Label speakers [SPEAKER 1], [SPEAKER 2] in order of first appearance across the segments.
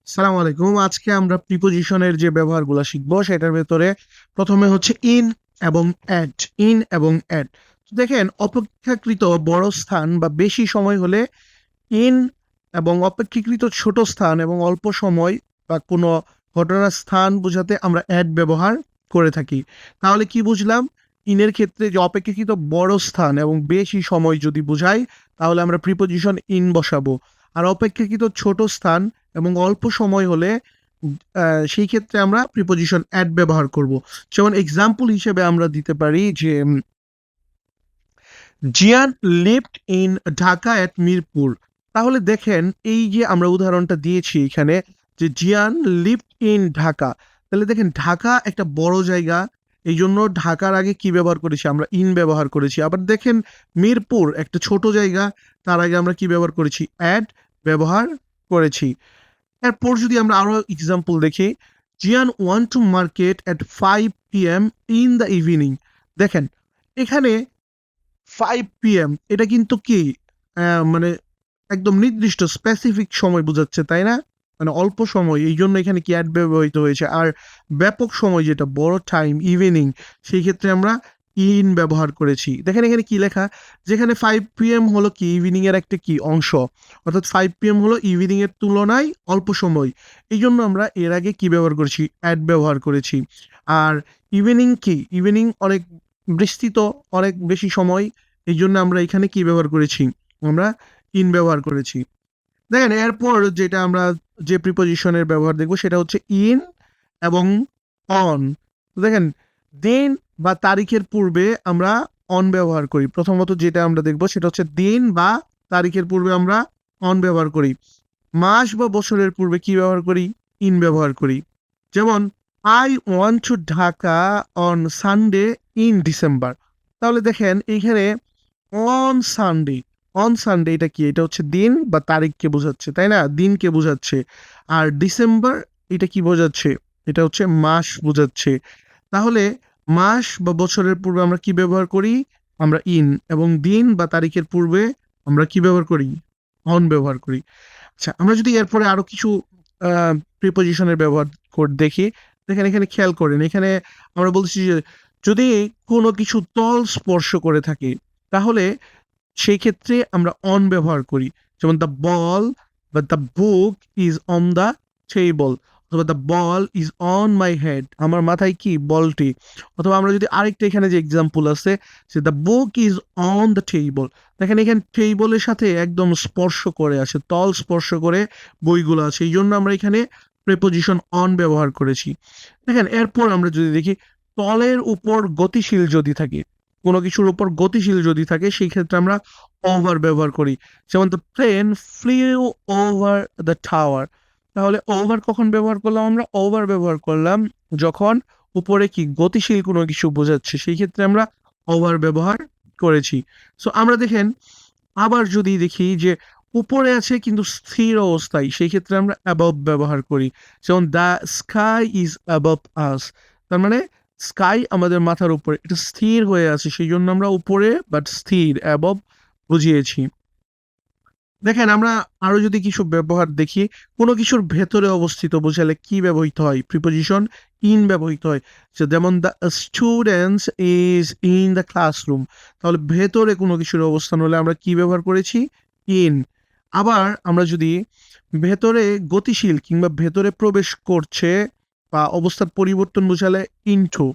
[SPEAKER 1] সালাম আলাইকুম। আজকে আমরা প্রিপোজিশনের যে ব্যবহারগুলো শিখবো সেটার ভেতরে প্রথমে হচ্ছে ইন এবং অ্যাট। ইন এবং অ্যাট, দেখেন অপেক্ষাকৃত বড় স্থান বা বেশি সময় হলে ইন, এবং অপেক্ষাকৃত ছোট স্থান এবং অল্প সময় বা কোনো ঘটনার স্থান বোঝাতে আমরা অ্যাট ব্যবহার করে থাকি। তাহলে কি বুঝলাম? ইনের ক্ষেত্রে যে অপেক্ষাকৃত বড় স্থান এবং বেশি সময় যদি বোঝায় তাহলে আমরা প্রিপোজিশন ইন বসাবো। আর অপেক্ষাকৃত ছোট স্থান এবং অল্প সময় হলে সেই ক্ষেত্রে আমরা প্রিপোজিশন অ্যাট ব্যবহার করব। যেমন এক্সাম্পল হিসেবে আমরা দিতে পারি যে জিয়ান lived in Dhaka at Mirpur. তাহলে দেখেন এই যে আমরা উদাহরণটা দিয়েছি এখানে, যে জিয়ান লিভড ইন ঢাকা, তাহলে দেখেন ঢাকা একটা বড় জায়গা, এই জন্য ঢাকার আগে কি ব্যবহার করেছি? আমরা ইন ব্যবহার করেছি। আবার দেখেন মিরপুর একটা ছোট জায়গা, তার আগে আমরা কি ব্যবহার করেছি? অ্যাট ব্যবহার করেছি। এরপর যদি আমরা আরো এক্সাম্পল দেখি, জিয়ান want to market at 5 p.m. In the evening. দেখেন এখানে 5 p.m. এটা কিন্তু কি মানে একদম নির্দিষ্ট স্পেসিফিক সময় বোঝাচ্ছে, তাই না? মানে অল্প সময়, এই জন্য এখানে কি অ্যাড ব্যবহৃত হয়েছে। আর ব্যাপক সময় যেটা বড় টাইম ইভিনিং, সেই ক্ষেত্রে আমরা ইন ব্যবহার করেছি। দেখেন এখানে কি লেখা, যেখানে 5 p.m. হলো কি ইভিনিং এর একটা কি অংশ, অর্থাৎ 5 p.m. হলো ইভিনিং এর তুলনায় অল্প সময়, এই জন্য আমরা এর আগে কি ব্যবহার করেছি? অ্যাড ব্যবহার করেছি। আর ইভিনিং কি, ইভিনিং অনেক বিস্তৃত, অনেক বেশি সময়, এই জন্য আমরা এখানে কি ব্যবহার করেছি? আমরা ইন ব্যবহার করেছি। দেখেন এরপর যেটা আমরা যে প্রিপোজিশনের ব্যবহার দেখব সেটা হচ্ছে ইন এবং অন। দেখেন দিন বা তারিখের পূর্বে আমরা অন ব্যবহার করি। প্রথমত যেটা আমরা দেখব সেটা হচ্ছে দিন বা তারিখের পূর্বে আমরা অন ব্যবহার করি। মাস বা বছরের পূর্বে কি ব্যবহার করি? ইন ব্যবহার করি। যেমন I want to Dhaka on Sunday in December. তাহলে দেখেন এইখানে অন সানডে, অন সানডে এটা কি? এটা হচ্ছে দিন বা তারিখকে বোঝাচ্ছে, তাই না? দিনকে বোঝাচ্ছে। আর ডিসেম্বর এটা কি বোঝাচ্ছে? এটা হচ্ছে মাস বোঝাচ্ছে। তাহলে মাস বা বছরের পূর্বে আমরা কি ব্যবহার করি? আমরা ইন, এবং দিন বা তারিখের পূর্বে আমরা কি ব্যবহার করি? অন ব্যবহার করি। আচ্ছা, আমরা যদি এরপরে আরো কিছু প্রিপোজিশনের ব্যবহার দেখি, দেখেন এখানে খেয়াল করেন, এখানে আমরা বলছি যে যদি কোনো কিছু তল স্পর্শ করে থাকে তাহলে সেই ক্ষেত্রে আমরা অন ব্যবহার করি। যেমন দ্য বল বা the book is on the table, অথবা the ball is on my head, আমার মাথায় কি বলটি। অথবা আমরা যদি আরেকটা এখানে যে এক্সাম্পল আছে যে the book is on the table, দেখেন এখানে টেবলের সাথে একদম স্পর্শ করে আসে, তল স্পর্শ করে বইগুলো আছে, এই জন্য আমরা এখানে প্রেপোজিশন অন ব্যবহার করেছি। দেখেন এরপর আমরা যদি দেখি তলের উপর গতিশীল যদি থাকে, কোনো কিছুর উপর গতিশীল যদি থাকে সেই ক্ষেত্রে আমরা ওভার ব্যবহার করি। যেমন the plane flew over the tower. তাহলে ওভার কখন ব্যবহার করলাম? আমরা ওভার ব্যবহার করলাম যখন উপরে কি গতিশীল কোনো কিছু বোঝাচ্ছে, সেই ক্ষেত্রে আমরা ওভার ব্যবহার করেছি। সো আমরা দেখেন আবার যদি দেখি যে উপরে আছে কিন্তু স্থির অবস্থায়, সেই ক্ষেত্রে আমরা অ্যাবভ ব্যবহার করি। যেমন দ্য স্কাই ইজ অ্যাবভ আস, তার মানে স্কাই আমাদের মাথার উপরে, এটা স্থির হয়ে আছে, সেই জন্য আমরা উপরে বাট স্থির অ্যাবভ বুঝিয়েছি। দেখেন আমরা আরো যদি কিছু ব্যবহার দেখি, কোনো কিছুর ভেতরে অবস্থিত বোঝালে কি ব্যবহৃত হয়? প্রিপোজিশন ইন ব্যবহৃত হয়। যেমন the students is in the classroom, তাহলে ভেতরে কোনো কিছুর অবস্থান হলে আমরা কি ব্যবহার করেছি? ইন। আবার আমরা যদি ভেতরে গতিশীল কিংবা ভেতরে প্রবেশ করছে বা অবস্থার পরিবর্তন বোঝালে ইনটু,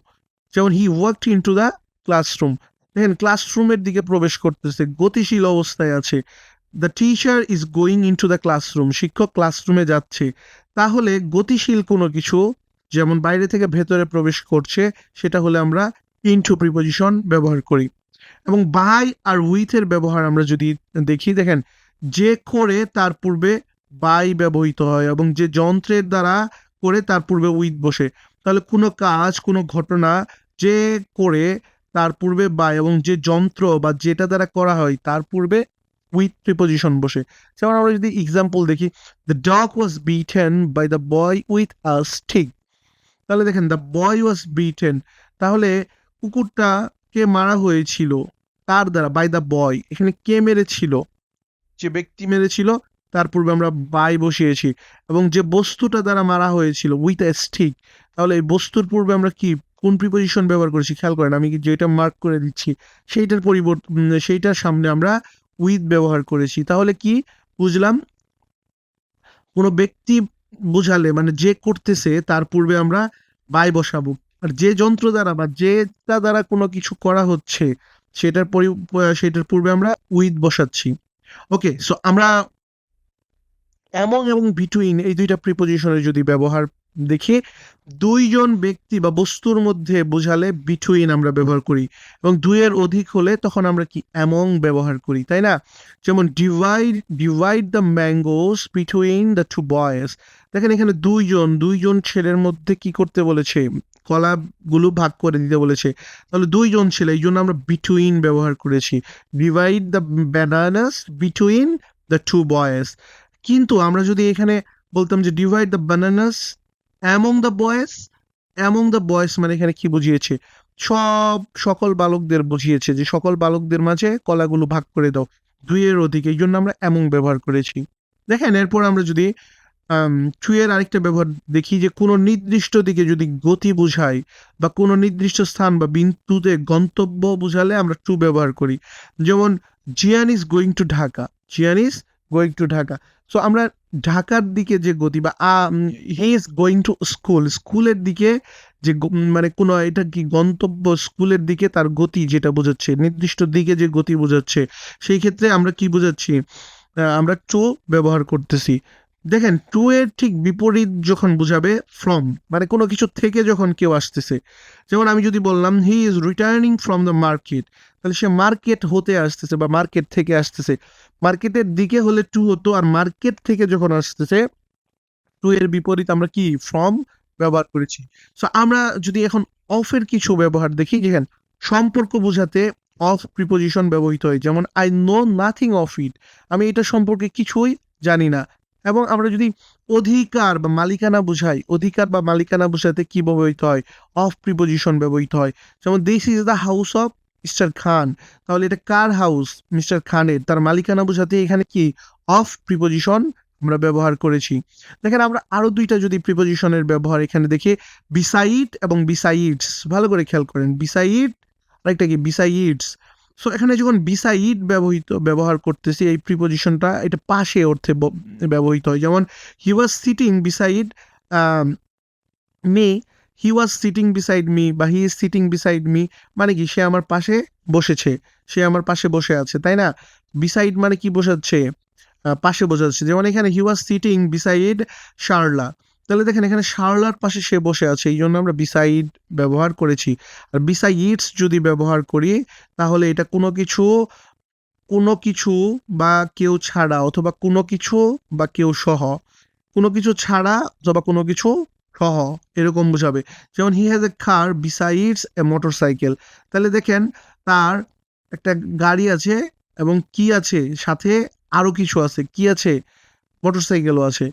[SPEAKER 1] যেমন হি ওয়ার্কড ইনটু দ্য ক্লাসরুম, দেখেন ক্লাসরুমের দিকে প্রবেশ করতেছে, গতিশীল অবস্থায় আছে। The teacher is going into the classroom, শিক্ষক ক্লাসরুমে যাচ্ছে। তাহলে গতিশীল কোনো কিছু যেমন বাইরে থেকে ভেতরে প্রবেশ করছে, সেটা হলে আমরা ইনটু প্রিপোজিশন ব্যবহার করি। এবং বাই আর উইথ এর ব্যবহার আমরা যদি দেখি, দেখেন যে করে তার পূর্বে বাই ব্যবহৃত হয়, এবং যে যন্ত্রের দ্বারা করে তার পূর্বে উইথ বসে। তাহলে কোনো কাজ, কোনো ঘটনা যে করে তার পূর্বে বাই, এবং যে যন্ত্র বা যেটা দ্বারা করা হয় তার পূর্বে উইথ প্রিপোজিশন বসে। যেমন আমরা যদি এক্সাম্পল দেখি, the dog was beaten by the boy with a stick. তাহলে দেখেন দ্য বয় ওয়াজ বিটেন, তাহলে কুকুরটাকে মারা হয়েছিল তার দ্বারা, বাই দ্য বয়, এখানে কে মেরেছিল? যে ব্যক্তি মেরেছিল তার পূর্বে আমরা বাই বসিয়েছি এবং যে বস্তুটা দ্বারা মারা হয়েছিল উইথ এ স্টিক, তাহলে এই বস্তুর পূর্বে আমরা কি কোন প্রিপোজিশন ব্যবহার করেছি খেয়াল করেন, আমি যেটা মার্ক করে দিচ্ছি সেইটার সেইটার সামনে আমরা উইথ ব্যবহার করেছি। তাহলে কি বুঝলাম, কোনো ব্যক্তি বোঝালে মানে যে করতেছে তার পূর্বে আমরা বাই বসাবো, আর যে যন্ত্র দ্বারা বা যেটা দ্বারা কোনো কিছু করা হচ্ছে সেটার পূর্বে আমরা উইথ বসাচ্ছি। ওকে, সো আমরা অ্যামং এবং বিটুইন এই দুইটা প্রিপোজিশনের যদি ব্যবহার দেখি, দুইজন ব্যক্তি বা বস্তুর মধ্যে বোঝালে বিটুইন আমরা ব্যবহার করি, এবং দুইয়ের অধিক হলে তখন আমরা কি অ্যামং ব্যবহার করি, তাই না? যেমন divide the mangoes between the two boys. দেখেন এখানে দুইজন ছেলের মধ্যে কি করতে বলেছে, কলাগুলো ভাগ করে দিতে বলেছে, তাহলে দুইজন ছেলে, এই জন্য আমরা বিটুইন ব্যবহার করেছি। Divide the bananas between the two boys. কিন্তু আমরা যদি এখানে বলতাম যে divide the bananas among the boys, মানে এখানে কি বুঝিয়েছে, সকল বালকদের বুঝিয়েছে যে সকল বালকদের মাঝে কলাগুলো ভাগ করে দাও, দুইয়ের অধিক, এই জন্য আমরা অ্যামং ব্যবহার করেছি। দেখেন এরপর আমরা যদি টু এর আরেকটা ব্যবহার দেখি, যে কোনো নির্দিষ্ট দিকে যদি গতি বোঝায় বা কোনো নির্দিষ্ট স্থান বা বিন্দুতে গন্তব্য বোঝালে আমরা টু ব্যবহার করি। যেমন জিয়ান is going to Dhaka, so আমরা ঢাকার দিকে যে গতি বা হি ইজ গোয়িং টু স্কুলের দিকে যে মানে কোনো এটা কি গন্তব্য, স্কুলের দিকে তার গতি যেটা বোঝাচ্ছে, নির্দিষ্ট দিকে যে গতি বোঝাচ্ছে, সেই ক্ষেত্রে আমরা কি বোঝাচ্ছি, আমরা টু ব্যবহার করতেছি। দেখেন টু এর ঠিক বিপরীত যখন বোঝাবে ফ্রম, মানে কোনো কিছু থেকে যখন কেউ আসতেছে, যেমন আমি যদি বললাম he is returning from the market, তাহলে সে মার্কেট হতে আসতেছে বা মার্কেট থেকে আসতেছে। মার্কেটের দিকে হলে টু হতো, আর মার্কেট থেকে যখন আসতেছে টু এর বিপরীত আমরা কি ফ্রম ব্যবহার করেছি। সো আমরা যদি এখন অফের কিছু ব্যবহার দেখি, যেখানে সম্পর্ক বোঝাতে অফ প্রিপোজিশন ব্যবহৃত হয়, যেমন I know nothing of it, আমি এটা সম্পর্কে কিছুই জানি না। এবং আমরা যদি অধিকার বা মালিকানা বোঝাতে কি ব্যবহৃত হয়, অফ প্রিপোজিশন ব্যবহৃত হয়। যেমন this is the house of mister Khan, তাহলে এটা কার হাউস, মিস্টার খানের, তার মালিকানা বোঝাতে এখানে কি অফ প্রিপোজিশন আমরা ব্যবহার করেছি। দেখেন আমরা আরো দুইটা যদি প্রিপোজিশনের ব্যবহার এখানে দেখি, বিসাইড এবং বিসাইডস, ভালো করে খেয়াল করেন, বিসাইড আরেকটা কি বিসাইডস। সো এখানে যখন বিসাইড ব্যবহার করতেছি, এই প্রিপোজিশনটা এটা পাশে অর্থে ব্যবহৃত হয়। যেমন he was sitting beside me, বা he is sitting beside me, মানে কি সে আমার পাশে বসে আছে, তাই না? বিসাইড মানে কি বোঝাচ্ছে, পাশে বোঝাচ্ছে। যেমন এখানে হি ওয়াজ সিটিং বিসাইড শার্লা, তাহলে দেখেন এখানে শার্লার পাশে সে বসে আছে, এই জন্য আমরা বিসাইড ব্যবহার করেছি। আর বিসাইডস যদি ব্যবহার করি তাহলে এটা কোনো কিছু বা কেউ ছাড়া, অথবা কোনো কিছু বা কেউ সহ, কোনো কিছু ছাড়া অথবা কোনো কিছু সহ, এরকম বোঝাবে। যেমন he has a car besides A motorcycle, তাহলে দেখেন তার একটা গাড়ি আছে এবং কি আছে সাথে, আরো কিছু আছে, কি আছে, মোটরসাইকেলও আছে।